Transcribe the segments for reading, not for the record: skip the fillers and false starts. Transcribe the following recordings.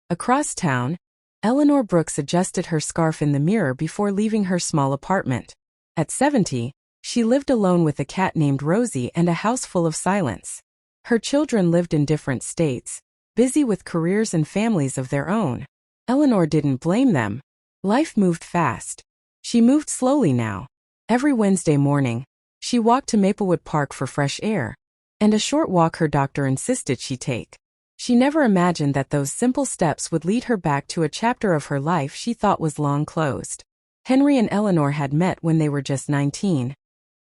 Across town, Eleanor Brooks adjusted her scarf in the mirror before leaving her small apartment. At 70, she lived alone with a cat named Rosie and a house full of silence. Her children lived in different states, busy with careers and families of their own. Eleanor didn't blame them. Life moved fast. She moved slowly now. Every Wednesday morning, she walked to Maplewood Park for fresh air, and a short walk her doctor insisted she take. She never imagined that those simple steps would lead her back to a chapter of her life she thought was long closed. Henry and Eleanor had met when they were just 19.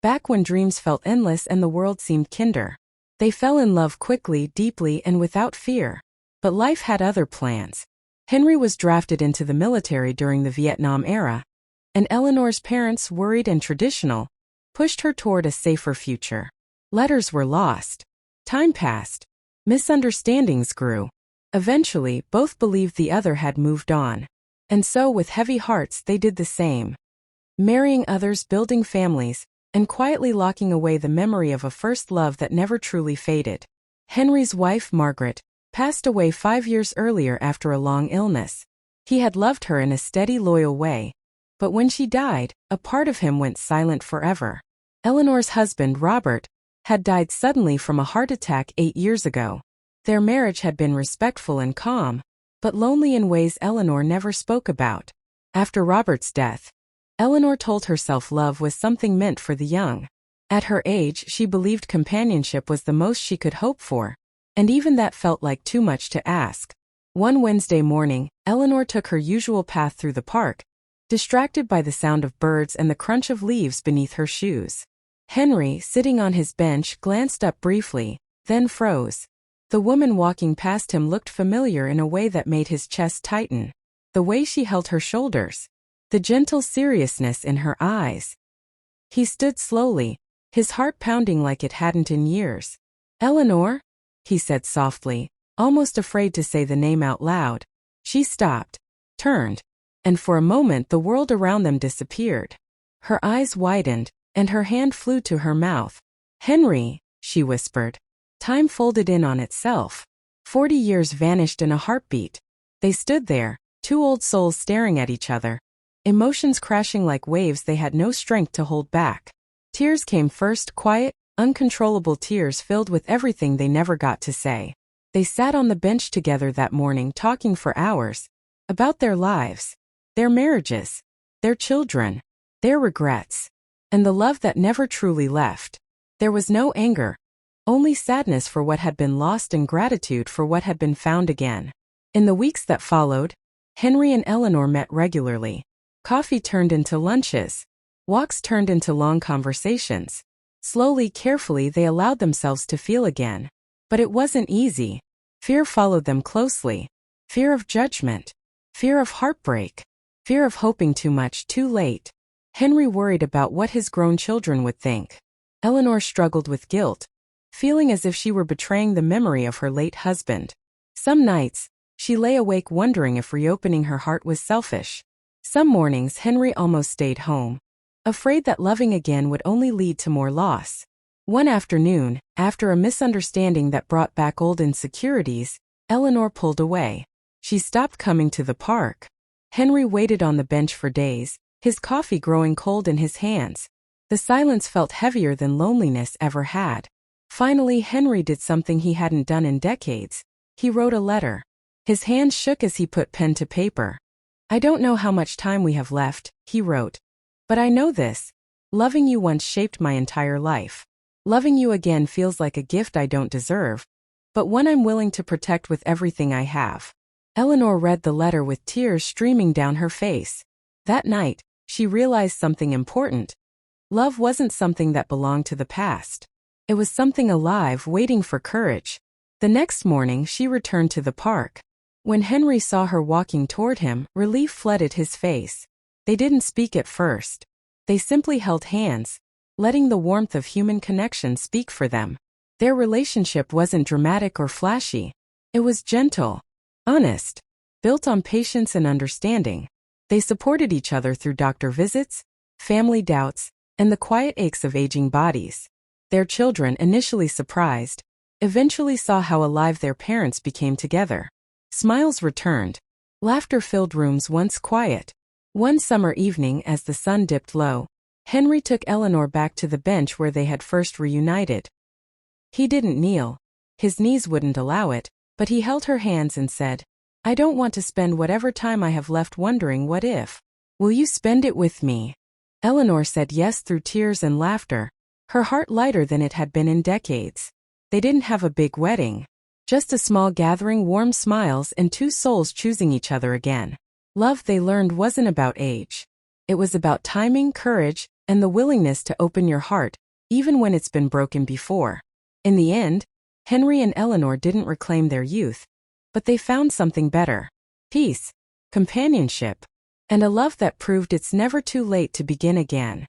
Back when dreams felt endless and the world seemed kinder. They fell in love quickly, deeply, and without fear. But life had other plans. Henry was drafted into the military during the Vietnam era, and Eleanor's parents, worried and traditional, pushed her toward a safer future. Letters were lost. Time passed. Misunderstandings grew. Eventually, both believed the other had moved on. And so, with heavy hearts, they did the same. Marrying others, building families, and quietly locking away the memory of a first love that never truly faded. Henry's wife, Margaret, passed away 5 years earlier after a long illness. He had loved her in a steady, loyal way. But when she died, a part of him went silent forever. Eleanor's husband, Robert, had died suddenly from a heart attack 8 years ago. Their marriage had been respectful and calm, but lonely in ways Eleanor never spoke about. After Robert's death, Eleanor told herself love was something meant for the young. At her age, she believed companionship was the most she could hope for, and even that felt like too much to ask. One Wednesday morning, Eleanor took her usual path through the park, distracted by the sound of birds and the crunch of leaves beneath her shoes. Henry, sitting on his bench, glanced up briefly, then froze. The woman walking past him looked familiar in a way that made his chest tighten. The way she held her shoulders. The gentle seriousness in her eyes. He stood slowly, his heart pounding like it hadn't in years. "Eleanor?" he said softly, almost afraid to say the name out loud. She stopped, turned, and for a moment the world around them disappeared. Her eyes widened, and her hand flew to her mouth. "Henry," she whispered. Time folded in on itself. 40 years vanished in a heartbeat. They stood there, two old souls staring at each other. Emotions crashing like waves they had no strength to hold back. Tears came first, quiet, uncontrollable tears filled with everything they never got to say. They sat on the bench together that morning talking for hours. About their lives. Their marriages. Their children. Their regrets. And the love that never truly left. There was no anger. Only sadness for what had been lost and gratitude for what had been found again. In the weeks that followed, Henry and Eleanor met regularly. Coffee turned into lunches. Walks turned into long conversations. Slowly, carefully, they allowed themselves to feel again. But it wasn't easy. Fear followed them closely. Fear of judgment. Fear of heartbreak. Fear of hoping too much too late. Henry worried about what his grown children would think. Eleanor struggled with guilt, feeling as if she were betraying the memory of her late husband. Some nights, she lay awake wondering if reopening her heart was selfish. Some mornings Henry almost stayed home, afraid that loving again would only lead to more loss. One afternoon, after a misunderstanding that brought back old insecurities, Eleanor pulled away. She stopped coming to the park. Henry waited on the bench for days, his coffee growing cold in his hands. The silence felt heavier than loneliness ever had. Finally, Henry did something he hadn't done in decades. He wrote a letter. His hands shook as he put pen to paper. "I don't know how much time we have left," he wrote. "But I know this. Loving you once shaped my entire life. Loving you again feels like a gift I don't deserve, but one I'm willing to protect with everything I have." Eleanor read the letter with tears streaming down her face. That night, she realized something important. Love wasn't something that belonged to the past. It was something alive, waiting for courage. The next morning, she returned to the park. When Henry saw her walking toward him, relief flooded his face. They didn't speak at first. They simply held hands, letting the warmth of human connection speak for them. Their relationship wasn't dramatic or flashy. It was gentle, honest, built on patience and understanding. They supported each other through doctor visits, family doubts, and the quiet aches of aging bodies. Their children, initially surprised, eventually saw how alive their parents became together. Smiles returned. Laughter filled rooms once quiet. One summer evening, as the sun dipped low, Henry took Eleanor back to the bench where they had first reunited. He didn't kneel. His knees wouldn't allow it, but he held her hands and said, "I don't want to spend whatever time I have left wondering what if. Will you spend it with me?" Eleanor said yes through tears and laughter, her heart lighter than it had been in decades. They didn't have a big wedding. Just a small gathering, warm smiles, and two souls choosing each other again. Love, they learned, wasn't about age. It was about timing, courage, and the willingness to open your heart, even when it's been broken before. In the end, Henry and Eleanor didn't reclaim their youth, but they found something better. Peace, companionship, and a love that proved it's never too late to begin again.